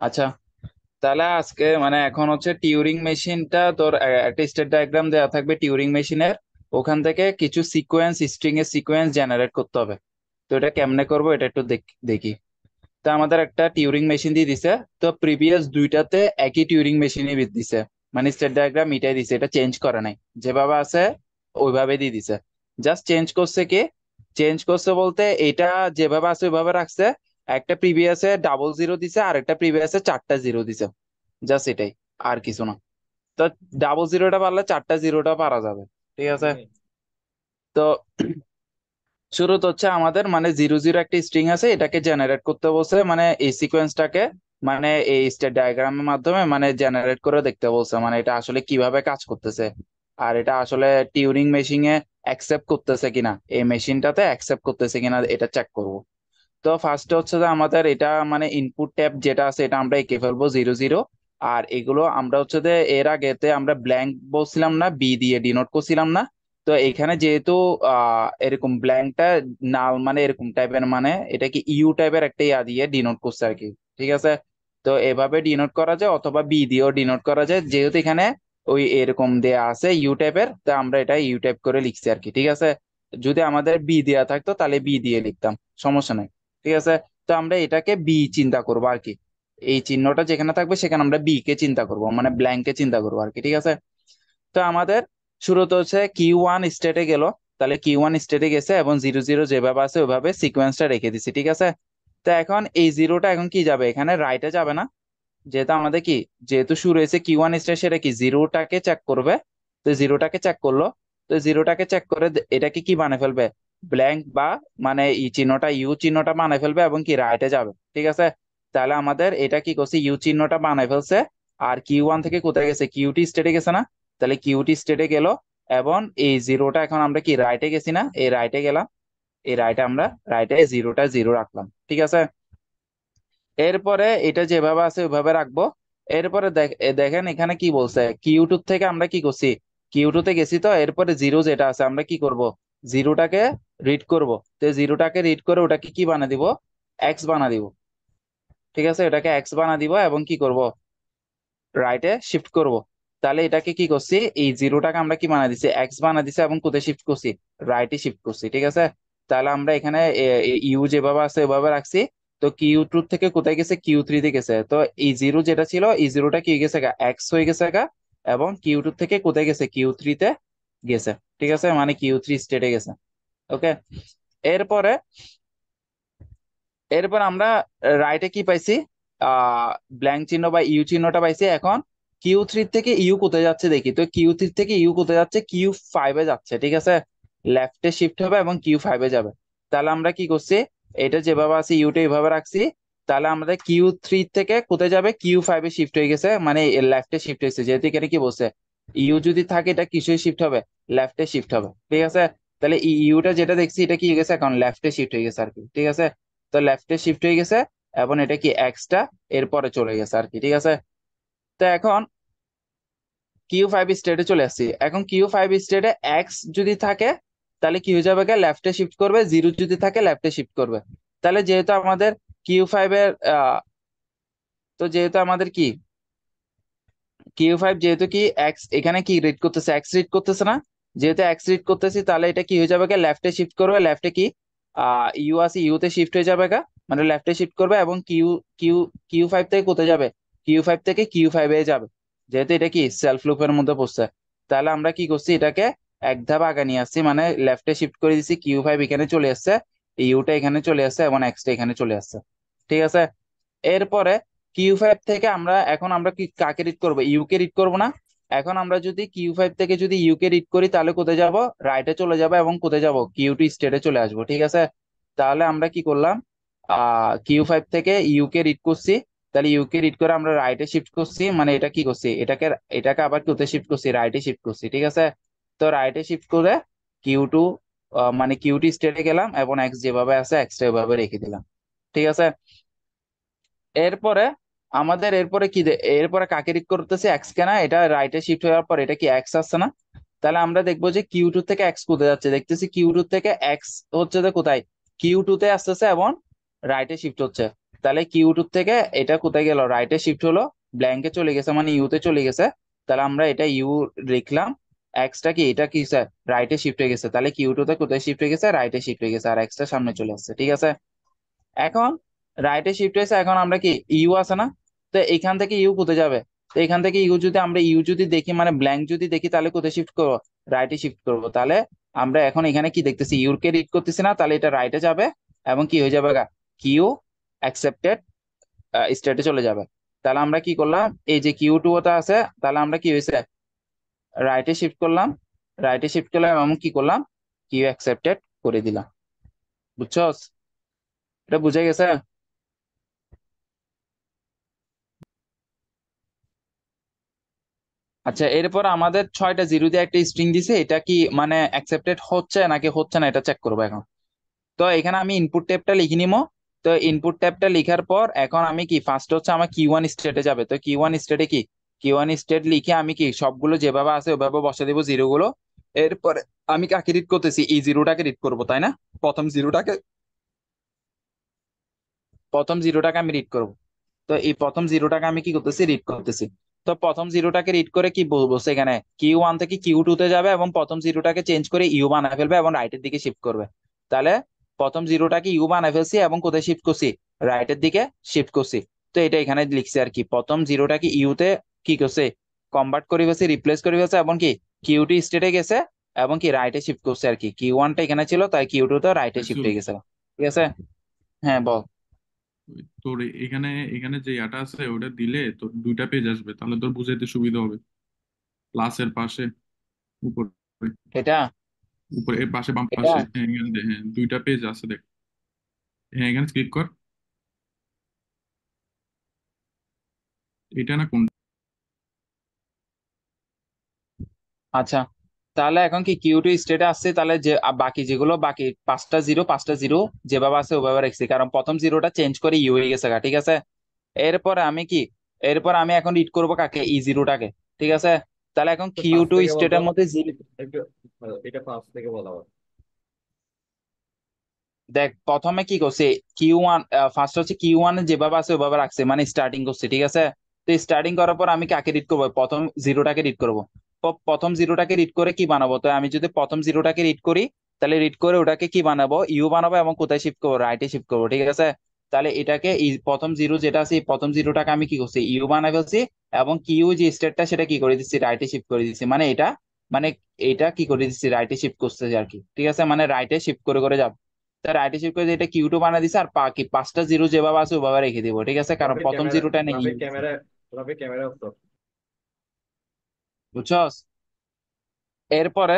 আচ্ছা, তাহলে আজকে মানে এখন হচ্ছে টিউরিং মেশিনটা তোর একটা স্টেট ডায়াগ্রাম দেওয়া থাকবে টিউরিং মেশিনের। ওখান থেকে কিছু সিকোয়েন্স, স্ট্রিং এর সিকোয়েন্স জেনারেট করতে হবে। তো এটা কেমনে করবো এটা একটু দেখি। তো আমাদের একটা টিউরিং মেশিন দিয়ে দিছে। তো প্রিভিয়াস দুইটাতে একই টিউরিং মেশিনই দিছে, মানে স্টেট ডায়াগ্রাম মিটাই দিছে, এটা চেঞ্জ করে নাই, যেভাবে আছে ওইভাবে দিয়ে দিছে। জাস্ট চেঞ্জ করছে কি, চেঞ্জ করছে বলতে এটা যেভাবে আছে ওইভাবে রাখছে। একটা প্রিভিয়াসে ডাবল জিরো দিছে আর একটা প্রিভিয়াসে চারটা জিরো দিছে, জাস্ট এটাই, আর কিছু না। তো ডাবল জিরোটা পারলে চারটা জিরোটা পারা যাবে, ঠিক আছে। তো শুরুতে হচ্ছে আমাদের মানে জিরো জিরো একটা স্ট্রিং আছে, এটাকে জেনারেট করতে বলছে, মানে এই সিকোয়েন্সটাকে মানে এই স্টেট ডায়াগ্রামের মাধ্যমে মানে জেনারেট করে দেখতে বলছে, মানে এটা আসলে কিভাবে কাজ করতেছে আর এটা আসলে টিউরিং মেশিনে অ্যাকসেপ্ট করতেছে কিনা, এই মেশিনটাতে অ্যাকসেপ্ট করতেছে কিনা এটা চেক করব। তো ফার্স্টে হচ্ছে যে আমাদের এটা মানে ইনপুট ট্যাব যেটা আছে এটা আমরা এঁকে ফেলবো জিরো জিরো। আর এগুলো আমরা হচ্ছে যে এর আগেতে আমরা ব্ল্যাঙ্ক বলছিলাম না, বি দিয়ে ডিনোট করছিলাম না। তো এখানে যেহেতু এরকম ব্ল্যাঙ্কটা নাল মানে এরকম টাইপের, মানে এটা কি ইউ টাইপের একটা ইয়া দিয়ে ডিনোট করছে আর কি, ঠিক আছে। তো এভাবে ডিনোট করা যায় অথবা বি দিয়েও ডিনোট করা যায়, যেহেতু এখানে ওই এরকম দেয়া আছে ইউ টাইপের, তো আমরা এটা ইউ টাইপ করে লিখছি আর কি, ঠিক আছে। যদি আমাদের বি দেয়া থাকতো তাহলে বি দিয়ে লিখতাম, সমস্যা নাই, ঠিক আছে। তো আমরা এটাকে বি চিন্তা করবো আর কি, এই চিহ্নটা যেখানে থাকবে সেখানে আমরা বি কে চিন্তা করব, মানে ব্ল্যাঙ্কে চিন্তা করবো আর কি, ঠিক আছে। তো আমাদের শুরুতে হচ্ছে কিউ ওয়ান স্টেটে গেল, তাহলে কিউ ওয়ান স্টেটে গেছে এবং জিরো জিরো যেভাবে আছে ওইভাবে সিকোয়েন্সটা রেখে দিছি, ঠিক আছে। তো এখন এই জিরোটা এখন কি যাবে, এখানে রাইটে যাবে না, যেহেতু আমাদের কি, যেহেতু শুরু হয়েছে কিউ ওয়ান স্টেট, সেটা কি জিরোটাকে চেক করবে। তো জিরোটাকে চেক করলো, তো জিরোটাকে চেক করে এটাকে কি বানিয়ে ফেলবে, ব্ল্যাঙ্ক বা মানে ই চিহ্নটা ইউ চিহ্নটা বানিয়ে ফেলবে এবং কি রাইটে যাবে, ঠিক আছে। তাহলে আমাদের এটা কি করছে, ইউ চিহ্নটা বানিয়ে ফেলছে। আর কিউ ওয়ান থেকে কোথায় গেছে, কিউটি স্টেটে গেছে না, তাহলে কিউটি স্টেটে গেল। এবং এই জিরোটা এখন আমরা কি রাইটে গেছি না, এই রাইটে গেলাম, এই রাইটে আমরা রাইটে জিরোটা জিরো রাখলাম, ঠিক আছে। এরপরে এটা যেভাবে আছে ওইভাবে রাখবো। এরপরে দেখেন এখানে কি বলছে, কিউ টু থেকে আমরা কি করছি, কিউ টু তে গেছি, তো এরপরে জিরো যেটা আছে আমরা কি করব, জিরোটাকে রিড করব। তো জিরোটাকে রিড করে ওটাকে কি বানা দিব, এক্স বানা দিব, ঠিক আছে। এটাকে এক্স বানা দিব এবং কি করব, রাইটে শিফট করব। তাহলে এটাকে কি করছি, এই জিরোটাকে আমরা কি বানা দিছি, এক্স বানা দিছি এবং কোথায় শিফট করছি, রাইটে শিফট করছি, ঠিক আছে। তাহলে আমরা এখানে ইউ যেভাবে আছে ওইভাবে রাখছি। তো কিউ টু থেকে কোথায় গেছে, কিউ থ্রি তে গেছে। তো এই জিরো যেটা ছিল এই জিরোটা কি হয়ে গেছে গা, এক্স হয়ে গেছে গা। এবং কিউ টু থেকে কোথায় গেছে, কিউ থ্রি তে গেছে, ঠিক আছে, মানে কিউ থ্রি স্টেটে গেছে। ওকে। এরপরে এরপর আমরা রাইটে কি পাইছি, ব্ল্যাঙ্ক চিহ্ন বা ইউ চিহ্নটা পাইছি। এখন কিউ থ্রি থেকে ইউ কোথায় যাচ্ছে দেখি, তো কিউ থ্রি থেকে ইউ কোথায় যাচ্ছে, কিউ ফাইভে যাচ্ছে, ঠিক আছে। লেফটে শিফট হবে এবং কিউ ফাইভে যাবে। তাহলে আমরা কি করছি, এটা যেভাবে আছে ইউটা এইভাবে রাখছি। তাহলে আমাদের কিউ থ্রি থেকে কোথায় যাবে, কিউ ফাইভে শিফট হয়ে গেছে, মানে লেফটে শিফট হয়েছে, যেহেতু এখানে কি বলছে, ইউ যদি থাকে এটা কিসে শিফট হবে, লেফটে শিফট হবে, ঠিক আছে। তাহলে ইউটা যেটা দেখছি এটা কি হয়ে গেছে, এখন লেফটে শিফট হয়ে গেছে আর কি, ঠিক আছে। তো লেফটে শিফট হয়ে গেছে এবং এটা কি এক্সটা এরপরে চলে গেছে আর কি, ঠিক আছে। তো এখন কিউ ফাইভ স্টেটে চলে আসছি। এখন কিউ ফাইভ স্টেটে এক্স যদি থাকে তাহলে কি হয়ে যাবে, লেফটে শিফট করবে, জিরো যদি থাকে লেফটে শিফট করবে। তাহলে যেহেতু আমাদের কিউ ফাইভ এর তো যেহেতু আমাদের কি, কিউ ফাইভ যেহেতু কি এক্স এখানে কি রিড করতেছে, এক্স রিড করতেছে না, যেহেতু এক্স রিড করতেছি তাহলে এটা কি হয়ে যাবে, লেফটে শিফট করবে, লেফটে কি ইউ আছে ইউ তে শিফট হয়ে যাবে মানে লেফটে শিফট করবে এবং কিউ কিউ কিউ ফাইভ থেকে কোথায় যাবে, কিউ ফাইভ থেকে কিউ ফাইভ এ যাবে, যেহেতু এটা কি সেলফ লুপের মধ্যে পড়ছে। তাহলে আমরা কি করছি, এটাকে এক ধাপ আগে নিয়ে আসছি, মানে লেফটে শিফট করে দিচ্ছি, কিউ ফাইভ এখানে চলে আসছে, ইউটা এখানে চলে আসছে এবং এক্সটা এখানে চলে আসছে, ঠিক আছে। এরপরে কিউ ফাইভ থেকে আমরা এখন আমরা কি কাকে রিড করবো, ইউ কে রিড করবো না। এখন আমরা যদি কিউ ফাইভ থেকে যদি ইউ কে রিড করি তাহলে কোথায় যাব, রাইটে চলে যাবো এবং কোথায় যাব, কিউ টু স্টেটে চলে আসবো, ঠিক আছে। তাহলে আমরা কি করলাম, কিউ ফাইভ থেকে ইউ কে রিড করছি, তাহলে ইউ কে রিড করে আমরা রাইটে শিফট করছি, মানে এটা কি করছি, এটাকে এটাকে আবার কোথায় শিফট করছি, রাইটে শিফট করছি, ঠিক আছে। তো রাইটে শিফট করে কিউ টু মানে কিউ টি স্টেটে গেলাম এবং এক্স যেভাবে আছে এক্সটা এভাবে রেখে দিলাম, ঠিক আছে। এরপরে আমাদের এরপরে কি এরপরে কাকে রিড করতেছে, এক্স কে না, এটা রাইটে শিফট হওয়ার পর এটা কি এক্স আসছে না। তাহলে আমরা দেখবো যে কিউ টু থেকে এক্স কোথায় যাচ্ছে, দেখতেছি কিউ টু থেকে এক্স হচ্ছে যে কোথায়, কিউ টু তে আসতেছে এবং রাইটে শিফট হচ্ছে। তাহলে কিউ টু থেকে এটা কোথায় গেল, রাইটে শিফট হলো, ব্ল্যাঙ্কে চলে গেছে মানে ইউতে চলে গেছে। তাহলে আমরা এটা ইউ লিখলাম, এক্সটা কি এটা কি স্যার রাইটে শিফট হয়ে গেছে, তাহলে কিউ টু তে কোথায় শিফট হয়ে গেছে, রাইটে শিফট হয়ে গেছে, আর এক্সটা সামনে চলে আসছে। ঠিক আছে, এখন রাইটে শিফট হয়েছে, এখন আমরা কি ইউ আছে না, তো এখান থেকে ইউ কোথায় যাবে, তো এখান থেকে ইউ যদি আমরা ইউ যদি দেখি মানে ব্ল্যাঙ্ক যদি দেখি তাহলে কোথায় শিফট করবো, রাইটে শিফট করবো। তাহলে আমরা এখন এখানে কি দেখতেছি, ইউর কে রিড করতেছি না, তাহলে এটা রাইটে যাবে এবং কি হয়ে যাবে, কিউ অ্যাকসেপ্টেড স্টেটে চলে যাবে। তাহলে আমরা কি করলাম, এই যে কিউ টু ওটা আছে, তাহলে আমরা কি হয়েছে রাইটে শিফট করলাম, রাইটে শিফট করলাম এবং কি করলাম, কিউ অ্যাকসেপ্টেড করে দিলাম। বুঝছস, এটা বুঝে গেছে? আচ্ছা, এরপর আমাদের 6টা জিরো দিয়ে একটা স্ট্রিং দিছে, এটা কি মানে অ্যাকসেপ্টেড হচ্ছে নাকি হচ্ছে না এটা চেক করবো এখন। তো এখানে আমি ইনপুট ট্যাবটা লিখে নিবো। তো ইনপুট ট্যাবটা লিখার পর এখন আমি কি ফার্স্ট হচ্ছে আমার কিউ ওয়ান স্টেটে যাবে, তো কিউ ওয়ান স্টেটে কি কিউ ওয়ান স্টেট লিখে আমি কি সবগুলো যেভাবে আছে ওভাবে বসে দেবো জিরো গুলো। এরপরে আমি কাকে রিড করতেছি, এই জিরোটাকে রিড করবো তাই না, প্রথম জিরোটাকে, প্রথম জিরোটাকে আমি রিড করবো। তো এই প্রথম জিরোটাকে আমি কি করতেছি, রিড করতেছি। তো প্রথম জিরোটাকে রিড করে কি বলবো, সেখানে কিউ ওয়ান থেকে কিউ টু তে যাবে এবং প্রথম জিরোটাকে চেঞ্জ করে ইউ বানায় ফেলবে এবং রাইটের দিকে শিফট করবে। তাহলে প্রথম জিরোটাকে ইউ বানায় ফেলছি এবং কোথায় শিফট করছি, রাইটের দিকে শিফট করছি। তো এটা এখানে লিখছি আর কি, প্রথম জিরোটাকে ইউতে কি করছে, কনভার্ট করে ফেলছে, রিপ্লেস করে ফেলছে এবং কি কিউ টু স্টেটে গেছে এবং কি রাইটে শিফট করছে আর কি, কিউ ওয়ানটা এখানে ছিল তাই কিউ টু তো রাইটে শিফট রাইসুল, হয়ে গেছে। ঠিক আছে, হ্যাঁ বল। তোর এখানে এখানে যে ইয়াটা আছে ওটা দিলে তোর দুইটা পেজ আসবে, তাহলে তোর বুঝাইতে সুবিধা হবে। প্লাসের পাশে উপরে, এটা উপরে এর পাশে বাম এটা পাশে, হ্যাঁ এখানে হ্যাঁ দুইটা পেজ আছে দেখ। হ্যাঁ এখানে ক্লিক কর, এটা না কোন। আচ্ছা, তাহলে এখন কি কিউ টু স্টেটে আসছে, তাহলে যে বাকি যেগুলো বাকি পাঁচটা জিরো, পাঁচটা জিরো যেভাবে আছে ওভাবে রাখছি, কারণ প্রথম জিরোটা চেঞ্জ করে ইউ হয়ে গেছে ঠিক আছে। এরপরে আমি কি, এরপর আমি এখন রিড করবো কাকে, ই জিরোটাকে। ঠিক আছে, তাহলে এখন তো কিউ পাঁচ টু থেকে বলতো, স্টেটের মধ্যে একটু এটা পাঁচ থেকে বলা হয়। দেখ প্রথমে কি করছে, কিউ ওয়ান ফার্স্ট হচ্ছে কিউ ওয়ান যেভাবে আছে ওভাবে রাখছে মানে স্টার্টিং করছে। ঠিক আছে, তো স্টার্টিং করার পর আমি কাকে রিড করবো, প্রথম জিরোটাকে রিড করবো। প্রথম জিরোটাকে রিড করে কি বানাবো, তো আমি যদি প্রথম জিরোটাকে রিড করি তাহলে রিড করে ওটাকে কি বানাবো, ইউ বানাবো এবং কোথায় শিফট করবো, রাইটে শিফট করবো। ঠিক আছে, তাহলে এটাকে প্রথম জিরো যেটা আছে এই প্রথম জিরোটাকে আমি কি করছি, ইউ বানাই ফেলছি এবং কিউ যে স্টেটটা সেটা কি করে দিচ্ছি, রাইটে শিফট করে দিচ্ছি, মানে এটা মানে এটা কি করে দিচ্ছি, রাইটে শিফট করছে আর কি। ঠিক আছে, মানে রাইটে শিফট করে করে যাবো। তার রাইট হিসেব করে এটা কিউ টু বানিয়ে দিছে, আর বাকি পাঁচটা জিরো যেভাবে আছে ওভাবে রেখে দিব। ঠিক আছে, কারণ রাফি প্রথম ক্যামেরা, জিরোটা নেই। Rafi camera, Rafi camera off কর। বুঝছস, এরপরে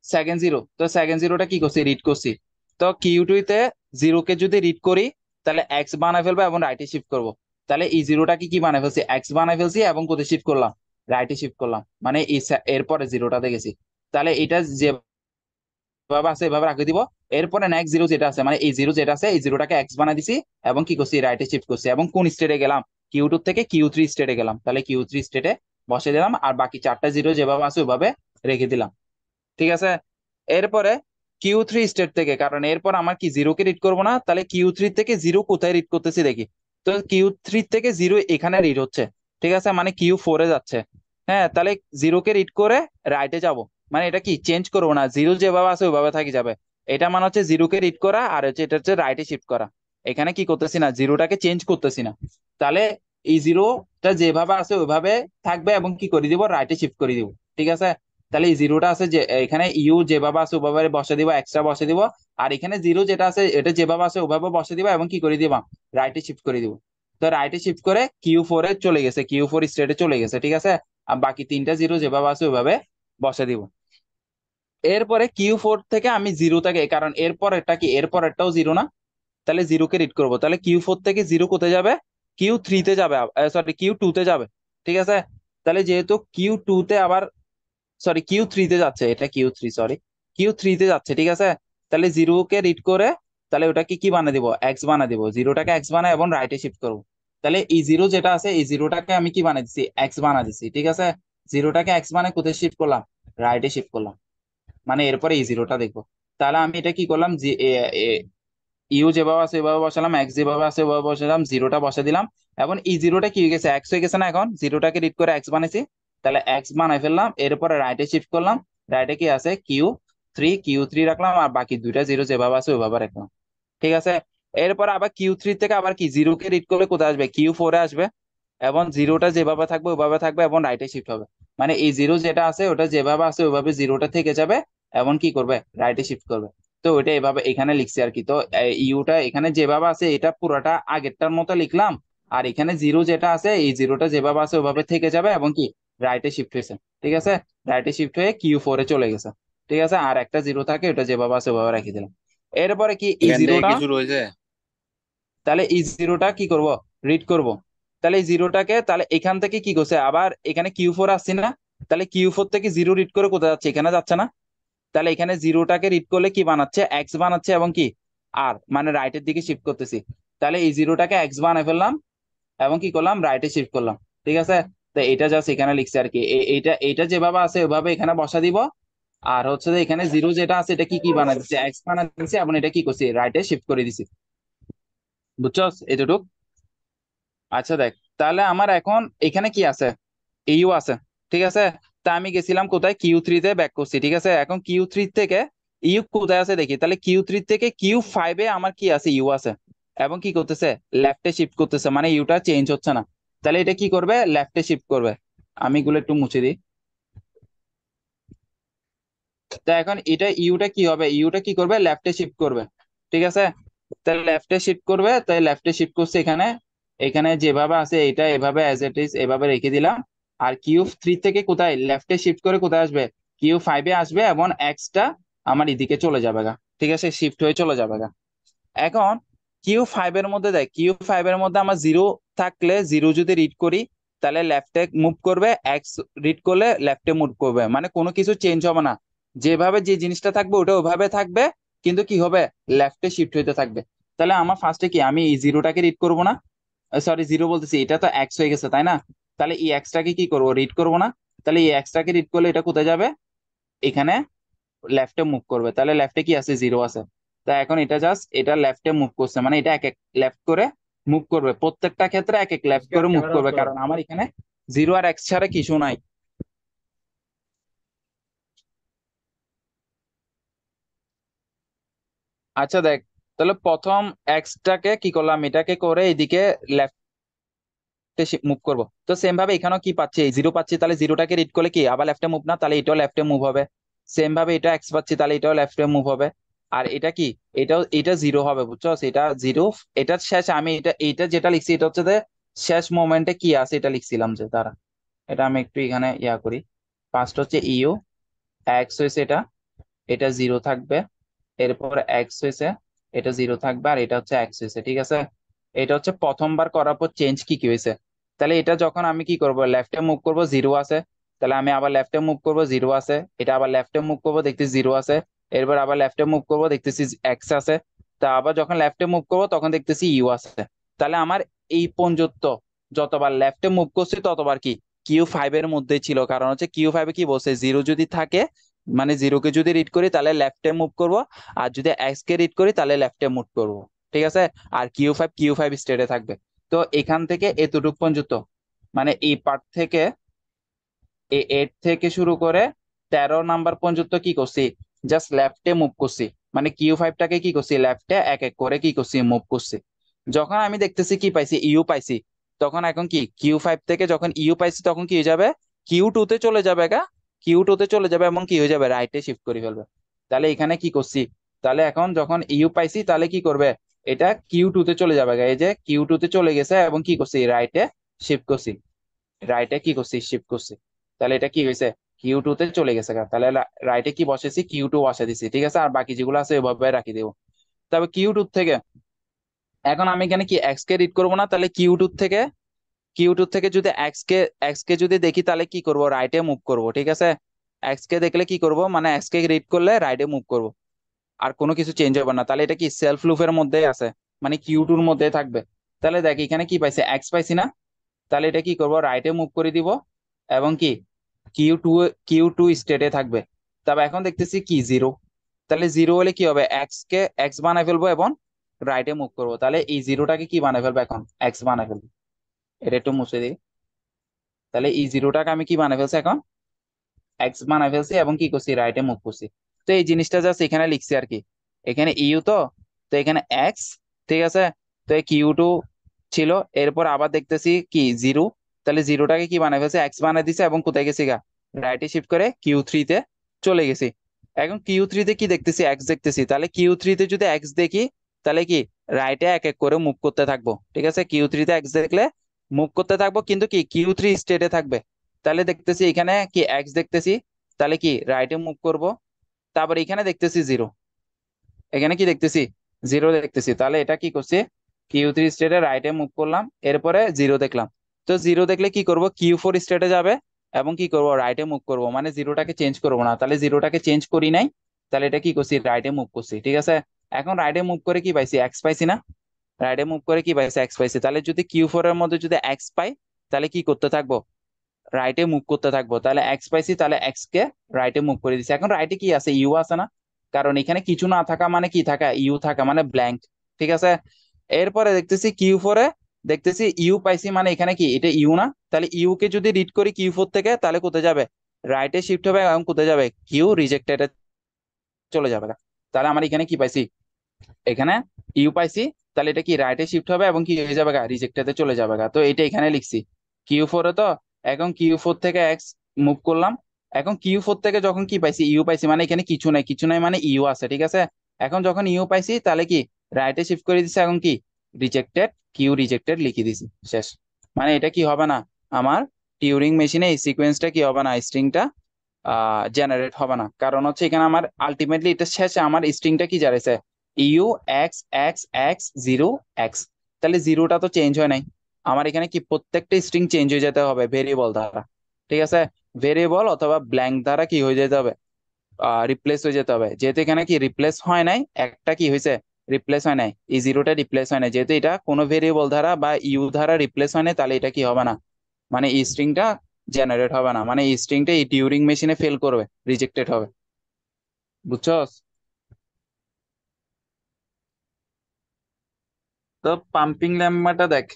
সেকেন্ড জিরো, তো সেকেন্ড জিরোটা কি করছি, রিড করছি। তো কিউ টুতে জিরো কে যদি রিড করি তাহলে এক্স বানায় ফেলবো এবং রাইটে শিফট করবো। তাহলে এই জিরোটাকে কি বানায় ফেলছি, এক্স বানায় ফেলছি এবং কোথায় শিফট করলাম, রাইটে শিফট করলাম, মানে এই এরপরে জিরোটাতে গেছি। তাহলে এটা যেভাবে আছে এভাবে রাখে দিব। এরপরে নেক্সট জিরো যেটা আছে মানে এই জিরো যেটা আছে এই জিরোটাকে এক্স বানাই দিছি এবং কি করছি, রাইটে শিফট করছি এবং কোন স্টেটে গেলাম, কিউ টু থেকে কিউ থ্রি স্টেটে গেলাম। তাহলে কিউ থ্রি স্টেটে বসে দিলাম আর বাকি চারটা জিরো যেভাবে আছে ওইভাবে রেখে দিলাম। ঠিক আছে, এরপরে কিউ থ্রি স্টেট থেকে, কারণ এরপর আমার কি জিরো কে রিড করবো না, তাহলে কিউ থ্রি থেকে জিরো কোথায় রিড করতেছি দেখি। তো কিউ থ্রি থেকে জিরো এখানে রিড হচ্ছে। ঠিক আছে, মানে কিউ ফোরে যাচ্ছে। হ্যাঁ, তাহলে জিরো কে রিড করে রাইটে যাব, মানে এটা কি চেঞ্জ করবো না, জিরো যেভাবে আছে ওইভাবে থাকি যাবে। এটা মানে হচ্ছে জিরো কে রিড করা আর হচ্ছে এটা হচ্ছে রাইটে শিফট করা। এখানে কি করতেছি না, জিরোটাকে চেঞ্জ করতেছি না। তাহলে এই জিরোটা যেভাবে আছে ওইভাবে থাকবে এবং কি করে দিব, রাইটে শিফট করে দিব। ঠিক আছে, তাহলে এই জিরোটা আছে যে এখানে ইউ যেভাবে আছে ওভাবে বসে দিব, এক্সট্রা বসে দিব। আর এখানে জিরো যেটা আছে এটা যেভাবে আছে ওভাবে বসে দিবা এবং কি করে দিবা, রাইটে শিফট করে দিব। তো রাইটে শিফট করে কিউ ফোরে চলে গেছে, কিউ ফোর স্টেটে চলে গেছে। ঠিক আছে, আর বাকি তিনটা জিরো যেভাবে আছে ওভাবে বসে দিব। এরপরে কিউ ফোর থেকে আমি জিরো থেকে, কারণ এরপরেরটা কি এরপরেরটাও জিরো না, তাহলে জিরো কে রিড করবো। তাহলে কিউ ফোর থেকে জিরো কোথায় যাবে, কিউ থ্রিতে যাবে, সরি কিউ টু তে যাবে। ঠিক আছে, তাহলে যেহেতু কিউ টু তে আবার, সরি কিউ থ্রিতে যাচ্ছে, এটা কিউ থ্রি, সরি কিউ থ্রিতে যাচ্ছে। ঠিক আছে, তাহলে জিরো কে রিড করে তাহলে ওটাকে কি বানিয়ে দিব, এক্স বানিয়ে দিব, জিরোটাকে এক্স বানায় এবং রাইটে শিফট করবো। তাহলে এই জিরো যেটা আছে এই জিরোটাকে আমি কি বানিয়ে দিচ্ছি, এক্স বানিয়ে দিচ্ছি। ঠিক আছে, জিরোটাকে এক্স মানে কোথায় শিফট করলাম, রাইটে শিফট করলাম, মানে এরপরে এই জিরোটা দেখবো। তাহলে আমি এটা কি করলাম, ইউ যেভাবে আছে ওইভাবে বসালাম, এক্স যেভাবে আছে ওইভাবে বসালাম, জিরোটা বসে দিলাম। এবং এই জিরোটা কি হয়ে গেছে, এক্স হয়ে গেছে না, এখন জিরোটাকে রিড করে এক্স বানাইছি, তাহলে এক্স বানাই ফেললাম। এরপরে রাইটে শিফট করলাম, রাইটে কি আছে কিউ থ্রি রাখলাম, আর বাকি দুইটা জিরো যেভাবে আছে ওইভাবে রাখলাম। ঠিক আছে। এরপর আবার কিউ থ্রি থেকে আবার কি জিরোকে রিড করলে কোথায় আসবে, কিউ ফোরে আসবে, এবং জিরোটা যেভাবে থাকবে ওইভাবে থাকবে এবং রাইটে শিফট হবে। মানে এই জিরো যেটা আছে ওটা যেভাবে আছে ওইভাবে জিরোটা থেকে যাবে এবং কি করবে, রাইটে শিফট করবে। তো ওইটা এভাবে এখানে লিখছি আর কি। তো ইউটা এখানে যেভাবে আছে এটা পুরোটা আগেরটার মতো লিখলাম, আর এখানে জিরো যেটা আছে এই জিরোটা যেভাবে আছে ওইভাবে থেকে যাবে এবং কি রাইটে শিফট হয়েছে। ঠিক আছে, রাইটে শিফট হয়ে কিউ ফোরে চলে গেছে। ঠিক আছে, আর একটা জিরো থাকে ওটা যেভাবে আছে ওইভাবে রেখে দিলাম। এরপরে কি এই এখান থেকে জিরোটা, কি শুরু হয়েছে? তাহলে এই জিরোটা কি করব, রিড করব। তাহলে এই জিরোটাকে তাহলে এখান থেকে কি করছে, আবার এখানে কিউ ফোর আসছে না, তাহলে কিউ ফোর থেকে জিরো রিড করে কোথায় যাচ্ছে, এখানে যাচ্ছে না। তাহলে এখানে জিরোটাকে রিড করলে কি বানাচ্ছে, এক্স বানাচ্ছে এবং কি আর মানে রাইটের দিকে শিফট করতেছি। তাহলে এই জিরোটাকে এক্স বানাই ফেললাম এবং কি করলাম, রাইটে শিফট করলাম। ঠিক আছে, তো এটা জাস্ট এখানে লিখছে আর কি। এইটা এইটা যেভাবে আছে ওইভাবে এখানে বসা দিব। আর হচ্ছে যে এখানে জিরো যেটা আছে এটা কি কি বানাই দিচ্ছে, এক্স বানাই দিচ্ছে এবং এটা কি করছি, রাইটে শিফট করে দিছি। বুঝছস এতটুক? আচ্ছা দেখ, তাহলে আমার এখন এখানে কি আছে, ইউ আছে। ঠিক আছে, তা আমি গেছিলাম কোথায়, কিউ থ্রিতে ব্যাক করছি। ঠিক আছে, এখন কিউ থ্রি থেকে ইউ কোথায় আছে দেখি, তাহলে কিউ থ্রি থেকে কিউ ফাইভে আমার কি আছে, ইউ আছে। এবং কি করতেছে, লেফটে শিফট করতেছে, মানে ইউটা চেঞ্জ হচ্ছে না। তাহলে এটা কি করবে, লেফটে শিফট করবে। আমি এগুলো একটু মুছে দিই। তা এখন এটা ইউটা কি হবে, ইউটা কি করবে, লেফটে শিফট করবে। ঠিক আছে, তাহলে লেফটে শিফট করবে, তাই লেফটে শিফট করছে এখানে। এখানে যেভাবে আছে এটা এভাবে অ্যাজ ইট ইজ এভাবে রেখে দিলাম। আর কিউ থ্রি থেকে কোথায় লেফটে শিফট করে কোথায় আসবে, কিউ ফাইভে আসবে এবং এক্সটা আমার এদিকে চলে যাবে গা। ঠিক আছে, শিফট হয়ে চলে যাবে গা। এখন কিউ ফাইভের মধ্যে দেখ, কিউ ফাইভের মধ্যে আমার জিরো থাকলে, জিরো যদি রিড করি তাহলে লেফটে মুভ করবে, এক্স রিড করলে লেফটে মুভ করবে, মানে কোনো কিছু চেঞ্জ হবে না। যেভাবে যে জিনিসটা থাকবে ওটা ওভাবে থাকবে, কিন্তু কি হবে, লেফটে শিফট হইতে থাকবে। তাহলে আমার ফার্স্টে কি, আমি এই জিরোটাকে রিড করবো না, সরি জিরো বলতেছি, এটা তো এক্স হয়ে গেছে তাই না। তাহলে এই এক্সটাকে কি করবো, রিড করবো না। তাহলে এই এক্সটাকে রিড করলে এটা কোথায় যাবে, এখানে লেফটে মুভ করবে। তাহলে লেফটে কি আছে, জিরো আছে। তা এখন এটা জাস্ট এটা লেফটে মুভ করছে, মানে এটা এক এক লেফট করে মুভ করবে, প্রত্যেকটা ক্ষেত্রে এক এক লেফট আজকে করে মুভ ক্যামেরা অফ করবে, করো। কারণ আমার এখানে জিরো আর এক্স ছাড়া কিছু নাই। আচ্ছা দেখ, তাহলে প্রথম এক্সটাকে কি করলাম, এটাকে করে এদিকে মুভ করব। তো সেম ভাবে এখানেও কি পাচ্ছি, জিরো পাচ্ছি, তাহলে জিরোটাকে রিড করলে কি আবার লেফটে মুভ না, তাহলে এটাও লেফটে মুভ হবে। সেম ভাবে এটা এক্স পাচ্ছি, তাহলে এটাও লেফটে মুভ হবে। আর এটা কি, এটা জিরো হবে, বুঝছো, এটা জিরো। এটার শেষ আমি এটা এটা যেটা লিখছি এটা হচ্ছে যে শেষ মোমেন্টে কি আছে এটা লিখছিলাম, যে তারা এটা আমি একটু এখানে ইয়া করি। ফার্স্ট হচ্ছে ইউ, এক্স হয়েছে এটা, এটা জিরো থাকবে। এরপর এক্স হয়েছে, এটা জিরো থাকবে, আর এটা হচ্ছে এক্স হয়েছে। ঠিক আছে, এটা হচ্ছে প্রথমবার করার পর চেঞ্জ কি কি হয়েছে। তাহলে এটা যখন আমি কি করব, লেফটে মুভ করব, জিরো আছে। তাহলে আমি আবার লেফটে মুভ করব, জিরো আছে। এটা আবার লেফটে মুভ করব, দেখতেছি জিরো আছে। এরপর আবার লেফটে মুভ করব, দেখতেছি এক্স আছে। তা আবার যখন লেফটে মুভ করব তখন দেখতেছি ইউ আছে। তাহলে আমার এই পর্যন্ত যতবার লেফটে মুভ করছি ততবার কি কিউ ফাইভের মধ্যে ছিল, কারণ হচ্ছে কিউ ফাইভে কি বলছে, জিরো যদি থাকে মানে জিরোকে যদি রিড করি তাহলে লেফটে মুভ করব, আর যদি এক্স কে রিড করি তাহলে লেফটে মুভ করব। ঠিক আছে, আর কিউ ফাইভ স্টেটে থাকবে। তো এখান থেকে এতটুক পর্যন্ত, মানে এই পার্ট থেকে এই 8 থেকে শুরু করে 13 নাম্বার পর্যন্ত কি করছি, জাস্ট লেফটে মুভ করছি। মানে কিউ ফাইভটাকে কি করছি, লেফটে এক এক করে কি করছি, মুভ করছি। যখন আমি দেখতেছি কি পাইছি, ইউ পাইছি, তখন এখন কি কিউ ফাইভ থেকে যখন ইউ পাইছি তখন কি হয়ে যাবে, কিউ টুতে চলে যাবে গা। কিউ টুতে চলে যাবে এবং কি হয়ে যাবে, রাইটে শিফট করে ফেলবে। তাহলে এখানে কি করছি, তাহলে এখন যখন ইউ পাইছি তাহলে কি করবে, এটা কিউ টুতে চলে যাবে গা। এই যে কিউ টুতে চলে গেছে এবং কি করছি, রাইটে শিফট করছি, রাইটে কি করছি, শিফট করছি। তাহলে এটা কি হয়েছে, কিউ টুতে চলে গেছে গা। তাহলে রাইটে কি বসেছি, কিউ টু বসে দিছি। ঠিক আছে, আর বাকি যেগুলো আছে ওইভাবে রাখি দেবো। তবে কিউ টু থেকে এখন আমি এখানে কি এক্স কে রিড করবো না, তাহলে কিউ টু থেকে যদি এক্স কে যদি দেখি তাহলে কি করব, রাইটে মুভ করব। ঠিক আছে, এক্স কে দেখলে কি করব, মানে এক্স কে রিড করলে রাইটে মুভ করব, আর কোনো কিছু চেঞ্জ হবে না। তাহলে এটা কি সেলফ লুপের মধ্যেই আছে, মানে কিউ টুর মধ্যে থাকবে। তাহলে দেখ এখানে কি পাইছে, এক্স পাইছি না। তাহলে এটা কি করব, রাইটে মুভ করে দিব এবং কি কিউ টু স্টেটে থাকবে। তবে এখন দেখতেছি কি জিরো, তাহলে জিরো হলে কি হবে, এক্স বানাই ফেলবো এবং রাইটে মুভ করবো, তাহলে এই জিরোটাকে কি বানাই ফেলবো এখন, এক্স বানাই ফেলবো। এটা একটু মুছে দিই। তাহলে এই জিরোটাকে আমি কি বানাই ফেলছি এখন, এক্স বানাই ফেলছি, এবং কি করছি, রাইটে মুভ করছি। তো এই জিনিসটা জাস্ট এখানে লিখছি আর কি। এখানে ইউ তো, তো এখানে এক্স, ঠিক আছে। তো এই কিউ টু ছিল, এরপর আবার দেখতেছি কি জিরো, তাহলে জিরোটাকে কি বানাই ফেলছে, এক্স বানাই দিছে, এবং কোথায় গেছি গা, রাইটে শিফট করে কিউ থ্রিতে চলে গেছি। এখন কিউ থ্রিতে কি দেখতেছি, এক্স দেখতেছি, তাহলে কিউ থ্রিতে যদি এক্স দেখি, তাহলে কি রাইটে এক এক করে মুভ করতে থাকবো, ঠিক আছে। কিউ থ্রিতে এক্স দেখলে মুভ করতে থাকবো, কিন্তু কি কিউ থ্রি স্টেটে থাকবে। তাহলে দেখতেছি এখানে কি এক্স দেখতেছি, তাহলে কি রাইটে মুভ করব। তারপর এখানে দেখতেছি জিরো, এখানে কি দেখতেছি, জিরো দেখতেছি, তাহলে এটা কি করছি, কিউ থ্রি স্টেটে রাইটে মুভ করলাম, এরপরে জিরো দেখলাম। তো জিরো দেখলে কি করব, কিউ ফোর স্টেটে যাবে, এবং কি করব, রাইটে মুভ করব, মানে জিরোটাকে চেঞ্জ করব না, তাহলে জিরোটাকে চেঞ্জ করি নাই, তাহলে এটা কি করছি, রাইটে মুভ করছি, ঠিক আছে। এখন রাইটে মুভ করে কি পাইছি, এক্স পাইছি না, রাইটে মুভ করে কি পাইছি, এক্স পাইছি। তাহলে যদি কিউ ফোর এর মধ্যে যদি এক্স পাই, তাহলে কি করতে থাকবো, রাইটে মুভ করতে থাকবো। তাহলে এক্স পাইছি, তাহলে এক্স কে রাইটে মুভ করে দিচ্ছি। এখন রাইটে কি আছে, ইউ আছে না, কারণ এখানে কিছু না থাকা মানে কি থাকা, ইউ থাকা মানে ব্ল্যাঙ্ক, ঠিক আছে। এরপরে দেখতেছি কিউ ফোরে, দেখতেছি ইউ পাইছি, মানে এখানে কি এটা ইউ না, তাহলে ইউ কে যদি রিড করি কিউ ফোর থেকে, তাহলে কোথায় যাবে, রাইটে শিফট হবে, এবং কোথায় যাবে, কিউ রিজেক্টেড চলে যাবে। তাহলে আমার এখানে কি পাইছি, এখানে ইউ পাইছি, তাহলে এটা কি রাইটে শিফট হবে, এবং কি হয়ে যাবে, রিজেক্টেডে চলে যাবে। তো এটা এখানে লিখছি কিউ ফোরে তো। এখন কিউ ফোর থেকে এক্স মুভ করলাম, এখন কিউ ফোর থেকে যখন কি পাইছি, ইউ পাইছি, মানে এখানে কিছু নাই, কিছু নাই মানে ইউ আছে, ঠিক আছে। এখন যখন ইউ পাইছি, তাহলে কি রাইটে শিফট করে দিছি, এখন কি রিজেক্টেড, কিউ রিজেক্টেড লিখে দিছি, শেষ। মানে এটা কি হবে না, আমার টিউরিং মেশিনে এই সিকোয়েন্সটা কি হবে না, স্ট্রিংটা জেনারেট হবে না, কারণ হচ্ছে এখানে আমার আলটিমেটলি এটা শেষে আমার স্ট্রিংটা কি জানাইছে, U X X X zero X. তাহলে জিরোটা তো চেঞ্জ হয় নাই, আমার এখানে কি প্রত্যেকটা স্ট্রিং চেঞ্জ হয়ে যেতে হবে ভেরিয়েবল দ্বারা, ঠিক আছে। ভেরিয়েবল অথবা ব্ল্যাঙ্ক দ্বারা কি হয়ে যেতে হবে, রিপ্লেস হয়ে যেতে হবে। যেহেতু এখানে কি রিপ্লেস হয় নাই, একটা কি হয়েছে, রিপ্লেস হয় নাই, এই জিরোটা রিপ্লেস হয় নাই, যেহেতু এটা কোনো ভেরিয়েবল দ্বারা বা ইউ দ্বারা রিপ্লেস হয় নাই, তাহলে এটা কি হবে না, মানে এই স্ট্রিংটা জেনারেট হবে না, মানে এই স্ট্রিংটা এই টিউরিং মেশিনে ফেল করবে, রিজেক্টেড হবে, বুঝছস। তো পাম্পিং ল্যাম্বাটা দেখ,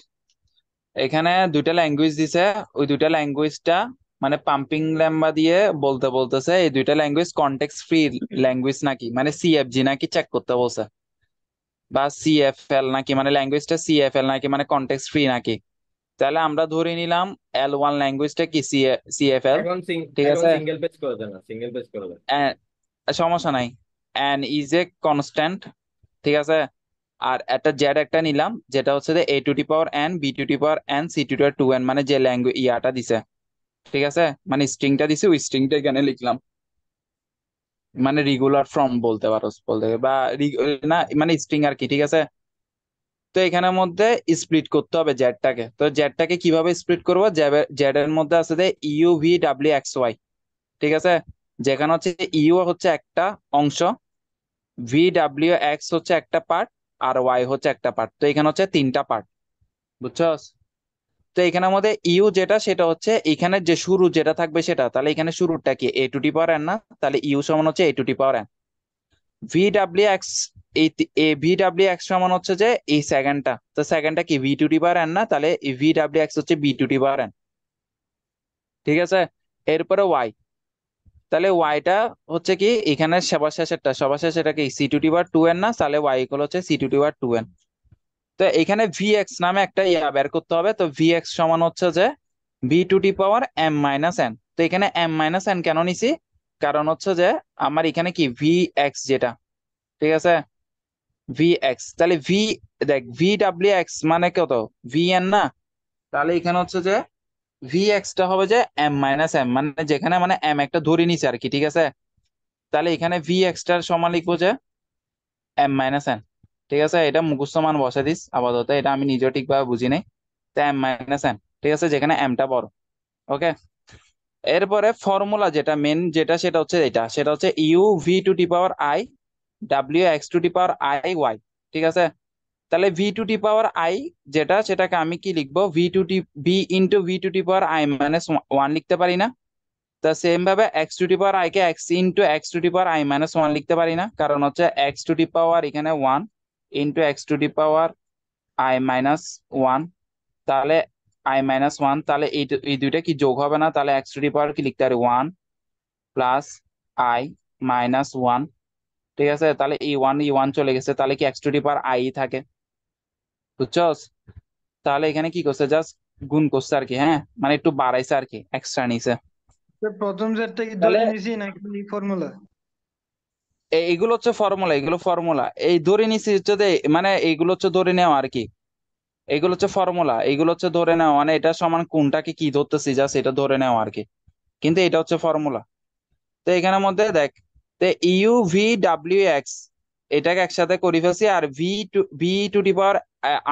এখানে দুইটা ল্যাঙ্গুয়েজ দিছে, ওই দুইটা ল্যাঙ্গুয়েজটা মানে পাম্পিং ল্যাম্বা দিয়ে বলতে বলতেছে এই দুইটা ল্যাঙ্গুয়েজ কনটেক্সট ফ্রি ল্যাঙ্গুয়েজ নাকি, মানে সিএফজি নাকি চেক করতে বলছে, বা সিএফএল নাকি, মানে ল্যাঙ্গুয়েজটা সিএফএল নাকি, মানে কনটেক্সট ফ্রি নাকি। তাহলে আমরা ধরে নিলাম L1 ল্যাঙ্গুয়েজটা কি সিএফএল, এখন ঠিক এখন আছে। সিঙ্গেল পেজ করে দেন না, সিঙ্গেল পেজ করে দেন। আহ, সমস্যা নাই, অ্যান ইজ এ কনস্ট্যান্ট, ঠিক আছে। আর একটা জেড একটা নিলাম, যেটা হচ্ছে যে A to the power N, B to the power N, C to power two N, মানে যে ল্যাঙ্গুয়েজ ইয়াটা দিছে, ঠিক আছে, মানে স্ট্রিংটা দিছে, ওই স্ট্রিংটা এখানে লিখলাম, মানে রেগুলার ফর্ম বলতে পারো, বলতে গেলে, বা না মানে স্ট্রিং আর কি, ঠিক আছে। তো এখানের মধ্যে স্প্লিট করতে হবে জেডটাকে, তো জেডটাকে কিভাবে স্প্লিট করবো, জেড এর মধ্যে আছে যে u v W x y, ঠিক আছে। যেখানে হচ্ছে ইউ হচ্ছে একটা অংশ, ভি ডাব্লিউ এক্স হচ্ছে একটা পার্ট, আর ওয়াই হচ্ছে একটা পার্ট, তো এখানে হচ্ছে তিনটা পার্ট, বুঝছস। তো এখানের মধ্যে ইউ যেটা, সেটা হচ্ছে এখানে যে শুরু যেটা থাকবে সেটা, তাহলে এখানে শুরুটা কি A to the power N না, তাহলে ইউ সমান হচ্ছে A to the power N. V W x, এই ভি ডাব্লিউ এক্স সমান হচ্ছে যে এই সেকেন্ডটা, তো সেকেন্ডটা কি V two the power N না, তাহলে ভি ডাব্লিউ এক্স হচ্ছে B to the power N, ঠিক আছে। এরপরে ওয়াই, তাহলে ওয়াইটা হচ্ছে কি এখানে সবার শেষেরটা, সবার শেষেরটা কি C to the power two N না, তাহলে ওয়াই ইকুয়াল হচ্ছে C to the power two N. তো এখানে ভি এক্স নামে একটা ইয়া বের করতে হবে, তো ভি এক্স সমান হচ্ছে যে V two the power M minus N. তো এখানে এম মাইনাস এন কেন নিছি, কারণ হচ্ছে যে আমার এখানে কি ভি এক্স যেটা, ঠিক আছে, ভি এক্স, তাহলে ভি, দেখ ভি ডাব্লিউ এক্স মানে কত, ভি এন না, তাহলে এখানে হচ্ছে যে ভি এক্সটা হবে যে এম মাইনাস এম, মানে যেখানে মানে এম একটা ধরে নিছে আর কি, ঠিক আছে। তাহলে এখানে ভি এক্সটার সমান লিখবো যে এম মাইনাস এন, ঠিক আছে। এটা মুখস্থ মান বসে দিস আপাতত, এটা আমি নিজেও ঠিকভাবে বুঝি নাই। তো এম মাইনাস এন, ঠিক আছে, যেখানে এমটা বড়, ওকে। এরপরে ফর্মুলা যেটা মেন যেটা, সেটা হচ্ছে এটা, সেটা হচ্ছে u v two the power i ডাব্লিউ x two the power i y, ঠিক আছে। তাহলে v two the power i যেটা, সেটাকে আমি কি লিখবো, v two the v into v two the power I minus one লিখতে পারি না। তা সেম ভাবে x two the power i কে x into x two the power I minus one লিখতে পারি না, কারণ হচ্ছে এক্স টু টি পাওয়ার এখানে one, into x to the power I minus one. তাহলে আই মাইনাস ওয়ান, তাহলে এই দুইটা কি যোগ হবে না? তাহলে এক্স টু দি পাওয়ার কি লিখতে পারি, one plus I minus one. ঠিক আছে, তাহলে ই ওয়ান চলে গেছে, তাহলে কি x to the power I থাকে, বুঝছস? তাহলে এখানে কি করছে, জাস্ট গুণ করছে আর কি, হ্যাঁ, মানে একটু বাড়াইছে আর কি, এক্সট্রা নিছে। তো প্রথম সেটটা কি তাহলে ধরে নিছি নাকি ফর্মুলা? এইগুলো হচ্ছে ফর্মুলা, এগুলো ফর্মুলা, এই ধরে নিছি হচ্ছে যে, মানে এইগুলো হচ্ছে ধরে নেওয়া আর কি, এগুলো হচ্ছে ফর্মুলা, এগুলো হচ্ছে ধরে নেওয়া, মানে এটা সমান কোনটাকে কি ধরতেছি জাস্ট এটা ধরে নেওয়া আর কি, কিন্তু এটা হচ্ছে ফর্মুলা। তো এখানের মধ্যে দেখ, তো ইউ ভি ডাব্লিউ এক্স এটাকে একসাথে করে ফেলছি, আর V to the power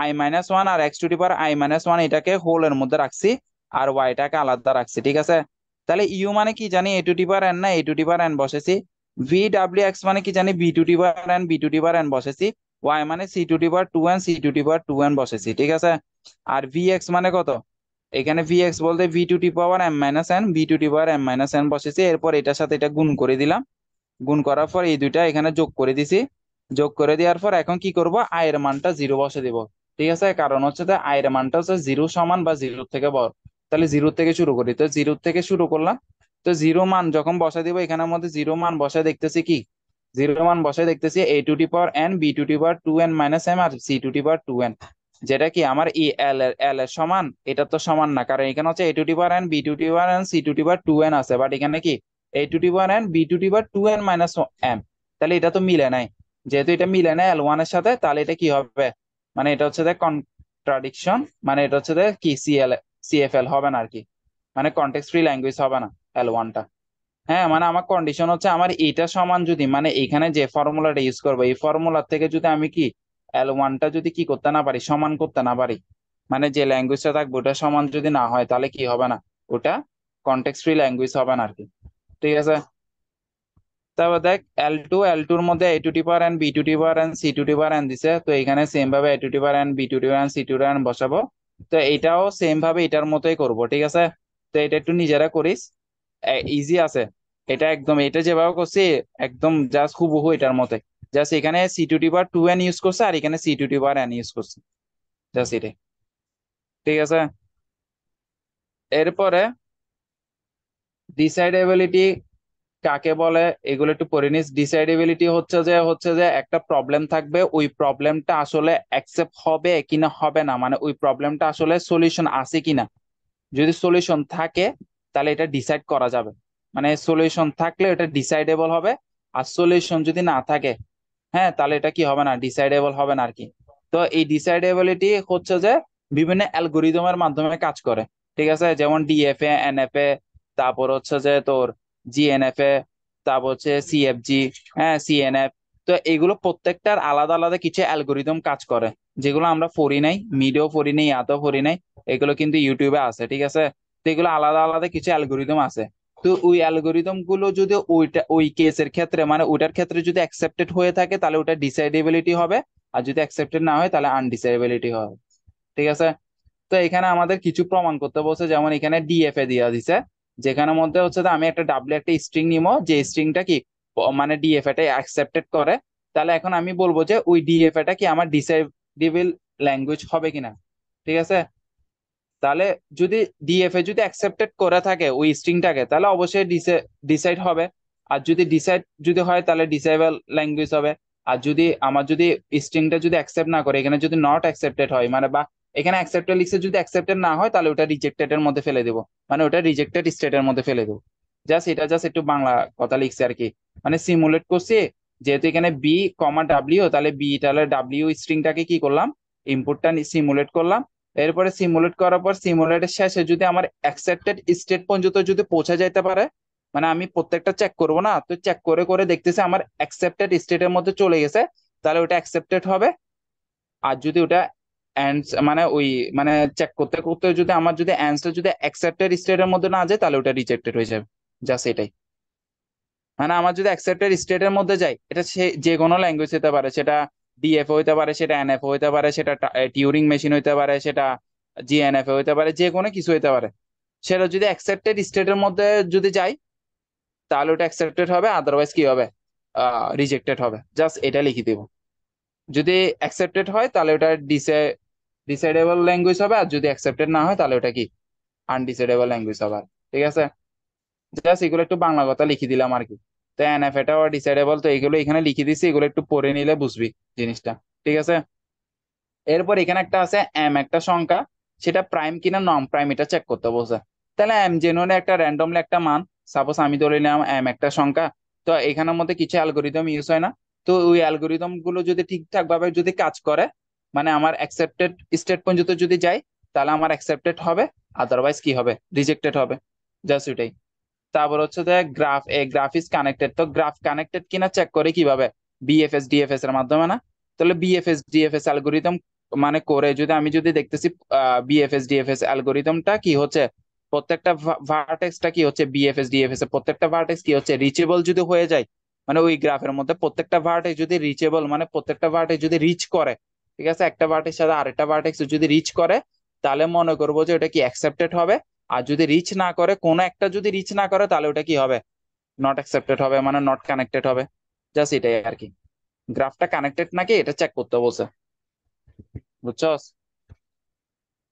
I minus one আর X to the power I minus one এটাকে হোলের মধ্যে রাখছি, আর ওয়াইটাকে আলাদা রাখছি, ঠিক আছে? তাহলে ইউ মানে কি জানি, এ টু দি পাওয়ার এন, না A to the power N বসেছি। ভি ডাব্লিউ এক্স মানে কি জানি, B to the power N, B to the power N বসেছি। ওয়াই মানে C to the power two N, C to the power two N বসেছি, ঠিক আছে? আর ভি এক্স মানে কত, এখানে ভি এক্স বলতে V two the power M minus N, V two the power M minus N বসেছি, এরপর এটার সাথে এটা গুণ করে দিলাম, গুণ করার পর এই দুইটা এখানে যোগ করে দিছি। যোগ করে দেওয়ার পর এখন কি করব, আয়ের মানটা জিরো বসে দিব, ঠিক আছে? কারণ হচ্ছে যে আয়ের মানটা হচ্ছে জিরো সমান বা জিরো থেকে বড়। তাহলে জিরো থেকে শুরু করি, তো জিরো থেকে শুরু করলাম। তো জিরো মান যখন বসে দিব, এখানের মধ্যে জিরো মান বসে দেখতেছি কি, জিরো মান বসে দেখতেছি A to the power N, B to the power two N minus M, আর C to the power two N, যেটা কি আমার ই এল এর সমান। এটা তো সমান না, কারণ এখানে হচ্ছে A to the power N, B to the power N, C to the power two N আছে, বাট এখানে কি A to the power N, B to the power two N minus M. তাহলে এটা তো মিলে নাই, যেহেতু এটা মিলে নাই এল ওয়ান এর সাথে, তাহলে এটা কি হবে, মানে এটা হচ্ছে যে কন্ট্রাডিকশন, মানে এটা হচ্ছে যে কি সিএফএল হবে না আর কি, মানে কন্টেক্সট ফ্রি ল্যাঙ্গুয়েজ হবে না এল ওয়ানটা। হ্যাঁ, মানে আমার কন্ডিশন হচ্ছে আমার এটা সমান যদি, মানে এখানে যে ফর্মুলাটা ইউজ করবো এই ফর্মুলা থেকে যদি আমি কি এল ওয়ানটা যদি কি করতে না পারি, সমান করতে না পারি, মানে যে ল্যাঙ্গুয়েজটা থাকবে ওটা সমান যদি না হয়, তাহলে কি হবে না, ওটা কন্টেক্সট ফ্রি ল্যাঙ্গুয়েজ হবে না আর কি, ঠিক আছে? তারপর দেখ, এল টুর মধ্যে এ to the power N, B to the power N, C to the power N দিছে, তো এখানে সেম ভাবে এ to the power N, B to the power N, C to the power N বসাবো। তো এটাও সেম ভাবে এটার মতোই করব, ঠিক আছে? তো এটা একটু নিজেরা করিস, ইজি আছে। এটা একদম, এটা যেভাবে করছি একদম জাস্ট হুবহু এটার মতে, জাস্ট এখানে C to the power two N use করছে, আর এখানে C to the power N use করছে, জাস্ট এটাই, ঠিক আছে? এরপরে ডিসাইডেবিলিটি কাকে বলে এগুলো একটু পড়ে নিস। ডিসাইডেবিলিটি হচ্ছে যে একটা প্রবলেম থাকবে, ওই প্রবলেমটা আসলে অ্যাকসেপ্ট হবে কিনা হবে না, মানে ওই প্রবলেমটা আসলে সলিউশন আছে কিনা। যদি সলিউশন থাকে তাহলে এটা ডিসাইড করা যাবে, মানে সলিউশন থাকলে এটা ডিসাইডেবল হবে। আর সলিউশন যদি না থাকে, হ্যাঁ, তাহলে এটা কি হবে না, ডিসাইডেবল হবে না আর কি। তো এই ডিসাইডেবিলিটি হচ্ছে যে বিভিন্ন অ্যালগোরিদমের মাধ্যমে কাজ করে, ঠিক আছে? যেমন ডিএফএ, এনএফএ, তারপর হচ্ছে যে তোর জিএনএফএ, তারপর হচ্ছে সিএফজি, হ্যাঁ, সিএনএফ। তো এগুলো প্রত্যেকটার আলাদা আলাদা কিছু অ্যালগোরিদম কাজ করে, যেগুলো আমরা পড়ি নাই, মিডিয়াও পড়ি নাই, ইয়াতেও পড়ি নাই, এগুলো কিন্তু ইউটিউবে আছে, ঠিক আছে? তো এগুলো আলাদা আলাদা কিছু অ্যালগোরিদম আছে। তো ওই অ্যালগোরিদম গুলো যদি ওই কেসের ক্ষেত্রে, মানে ওইটার ক্ষেত্রে যদি অ্যাকসেপ্টেড হয়ে থাকে, তাহলে ওটা ডিসাইডেবিলিটি হবে। আর যদি অ্যাকসেপ্টেড না হয় তাহলে আনডিসাইডেবিলিটি হবে, ঠিক আছে? তো এখানে আমাদের কিছু প্রমাণ করতে বলছে, যেমন এখানে ডিএফএ দিয়া দিছে, যেখানে মধ্যে হচ্ছে যে আমি একটা ডাব্লিউ একটা স্ট্রিং নিবো, যে স্ট্রিংটা কি মানে ডিএফএ টা অ্যাকসেপ্টেড করে। তাহলে এখন আমি বলবো যে ওই ডিএফএ টা কি আমার ডিসাইডেবল ল্যাঙ্গুয়েজ হবে কিনা, ঠিক আছে? তাহলে যদি ডিএফএ যদি অ্যাকসেপ্টেড করে থাকে ওই স্ট্রিংটাকে, তাহলে অবশ্যই ডিসাইড হবে। আর যদি ডিসাইড যদি হয় তাহলে ডিসাইবল ল্যাঙ্গুয়েজ হবে। আর যদি আমার যদি স্ট্রিংটা যদি অ্যাকসেপ্ট না করে, এখানে যদি নট অ্যাকসেপ্টেড হয়, মানে বা এখানে অ্যাকসেপ্টেড লিখছে, যদি অ্যাকসেপ্টেড না হয় তাহলে ওটা রিজেক্টেড এর মধ্যে ফেলে দেবো, মানে ওটা রিজেক্টেড স্টেটের মধ্যে ফেলে দেবো। জাস্ট এটা জাস্ট একটু বাংলা কথা লিখছে আর কি, মানে সিমুলেট করছি। যেহেতু এখানে বি কমা ডাব্লিউ, তাহলে বি তাহলে ডাব্লিউ স্ট্রিংটাকে কি করলাম, ইনপুটটা সিমুলেট করলাম। এরপরে সিমুলেট করার পর সিমুলেটের শেষে যদি আমার অ্যাকসেপ্টেড স্টেট পর্যন্ত যদি পৌঁছা যাইতে পারে, মানে আমি প্রত্যেকটা চেক করব না, তো চেক করে করে দেখতেছি আমার অ্যাকসেপ্টেড স্টেটের মধ্যে চলে গেছে, তাহলে ওটা অ্যাকসেপ্টেড হবে। আর যদি ওটা মানে ওই মানে চেক করতে করতে যদি আমার যদি অ্যান্সার যদি অ্যাকসেপ্টেড স্টেটের মধ্যে না যায়, তাহলে ওটা রিজেক্টেড হয়ে যাবে। জাস্ট এটাই, মানে আমার যদি অ্যাকসেপ্টেড স্টেটের মধ্যে যায়, এটা সে যে কোনো ল্যাঙ্গুয়েজ হতে পারে, সেটা ডিএফ হইতে পারে, সেটা এনএফ হইতে পারে, সেটা টিউরিং মেশিন হইতে পারে, সেটা জিএনএফ হইতে পারে, যে কোনো কিছু হইতে পারে। সেটা যদি অ্যাকসেপ্টেড স্টেটের মধ্যে যদি যায়, তাহলে ওটা অ্যাকসেপ্টেড হবে, আদারওয়াইজ কি হবে, রিজেক্টেড হবে। জাস্ট এটা লিখে দিব, যদি অ্যাকসেপ্টেড হয় তাহলে ওটা ডিসাইডেবল ল্যাঙ্গুয়েজ হবে, আর যদি অ্যাকসেপ্টেড না হয় তাহলে ওটা কি আনডিসাইডেবল ল্যাঙ্গুয়েজ হবে। ঠিক আছে, জাস্ট এগুলো একটু বাংলা কথা লিখে দিলাম আর কি। তো এনএফ এটাও ডিসাইডেবল, তো এগুলো এখানে লিখে দিছি, এগুলো একটু পড়ে নিলে বুঝবি জিনিসটা। ঠিক আছে, এরপর এখানে একটা আছে এম একটা সংখ্যা, সেটা প্রাইম কিনা নন প্রাইম এটা চেক করতে বলছে। তাহলে এম জেনুইন একটা র্যান্ডমলি একটা মান, সাপোজ আমি ধরে নিলাম এম একটা সংখ্যা, তো এখানের মধ্যে কিছু অ্যালগোরিদম ইউজ হয় না। তো ওই অ্যালগোরিদম গুলো যদি ঠিকঠাক ভাবে যদি কাজ করে, মানে আমার অ্যাকসেপ্টেড স্টেট পর্যন্ত যদি যায়, তাহলে আমার অ্যাকসেপ্টেড হবে, আদারওয়াইজ কি হবে, রিজেক্টেড হবে। জাস্ট ওইটাই। তারপর হচ্ছে যে graph, A graph is connected, তো গ্রাফ কানেক্টেড কিনা চেক করে কিভাবে, বিএফএস ডিএফএস এর মাধ্যমে না। তাহলে বিএফএস ডিএফএস অ্যালগোরিদম মানে করে যদি আমি যদি দেখতেছি বিএফএস ডিএফএস অ্যালগোরিদমটা কি হচ্ছে, প্রত্যেকটা ভার্টেক্সটা কি হচ্ছে বিএফএস ডিএফএস এর প্রত্যেকটা ভার্টেক্স কি হচ্ছে রিচেবল যদি হয়ে যায়, মানে ওই গ্রাফের মধ্যে প্রত্যেকটা ভার্টেক্স যদি রিচেবল, মানে প্রত্যেকটা ভার্টেক্স যদি রিচ করে, ঠিক আছে, একটা ভার্টেক্স সাথে আরেকটা ভার্টেক্স যদি রিচ করে, তাহলে মনে করবো যে ওটা কি অ্যাকসেপ্টেড হবে। আর যদি রিচ না করে, কোনো একটা যদি রিচ না করে, তাহলে ওটা কি হবে, নট অ্যাকসেপ্টেড হবে, মানে নট কানেক্টেড হবে। জাস্ট এটাই আর কি, গ্রাফটা কানেক্টেড নাকি এটা চেক করতে বলছে, বুঝছস।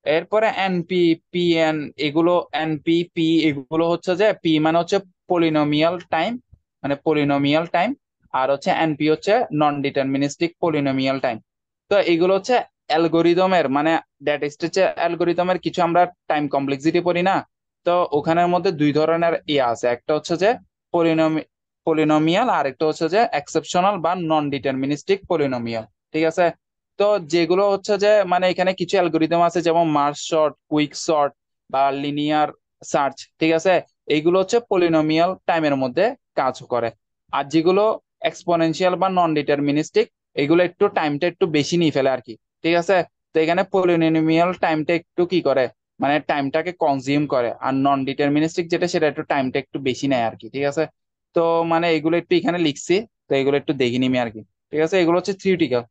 এরপরে এনপি, পিএন, এগুলো এনপি পি এগুলো হচ্ছে যে পি মানে হচ্ছে পলিনোমিয়াল টাইম, মানে পলিনোমিয়াল টাইম, আর হচ্ছে এনপি হচ্ছে নন ডিটারমিনিস্টিক পলিনোমিয়াল টাইম। তো এগুলো হচ্ছে অ্যালগোরিদমের, মানে ডেটা স্ট্রাকচার অ্যালগোরিদমের কিছু আমরা টাইম কমপ্লেক্সিটি পড়ি না। তো ওখানের মধ্যে দুই ধরনের ইয়ে আছে, একটা হচ্ছে যে পলিনোমি পলিনোমিয়াল, আর একটা হচ্ছে যে এক্সেপশনাল বা নন ডিটারমিনিস্টিক পলিনোমিয়াল। ঠিক আছে, তো যেগুলো হচ্ছে যে মানে এখানে কিছু অ্যালগোরিদম আছে যেমন মার্জ সর্ট, কুইক সর্ট বা লিনিয়ার সার্চ, ঠিক আছে, এইগুলো হচ্ছে পলিনোমিয়াল টাইমের মধ্যে কাজ করে। আর যেগুলো এক্সপোনেনশিয়াল বা নন ডিটারমিনিস্টিক, এগুলো একটু টাইমটা একটু বেশি নিয়ে ফেলে আর কি। ঠিক আছে, তো এখানে পলিনোমিয়াল টাইমটা একটু কি করে, মানে টাইমটাকে কনজিউম করে, আর নন ডিটারমিনিস্টিক যেটা সেটা একটু টাইমটা একটু বেশি নেয় আর কি। ঠিক আছে, তো মানে এগুলো একটু এখানে লিখছি, তো এগুলো একটু দেখে নিবি আর কি। ঠিক আছে, এগুলো হচ্ছে থিওরিটিক্যাল।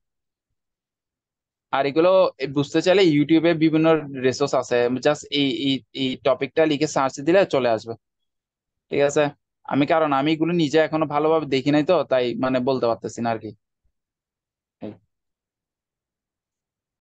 আর এগুলো বুঝতে চাইলে ইউটিউবে বিভিন্ন রিসোর্স আছে, জাস্ট এই এই এই টপিকটা লিখে সার্চ দিলে চলে আসবে। ঠিক আছে, কারণ আমি এগুলো নিজে এখনো ভালোভাবে দেখি নাই, তো তাই মানে বলতে পারতেছি না আর কি।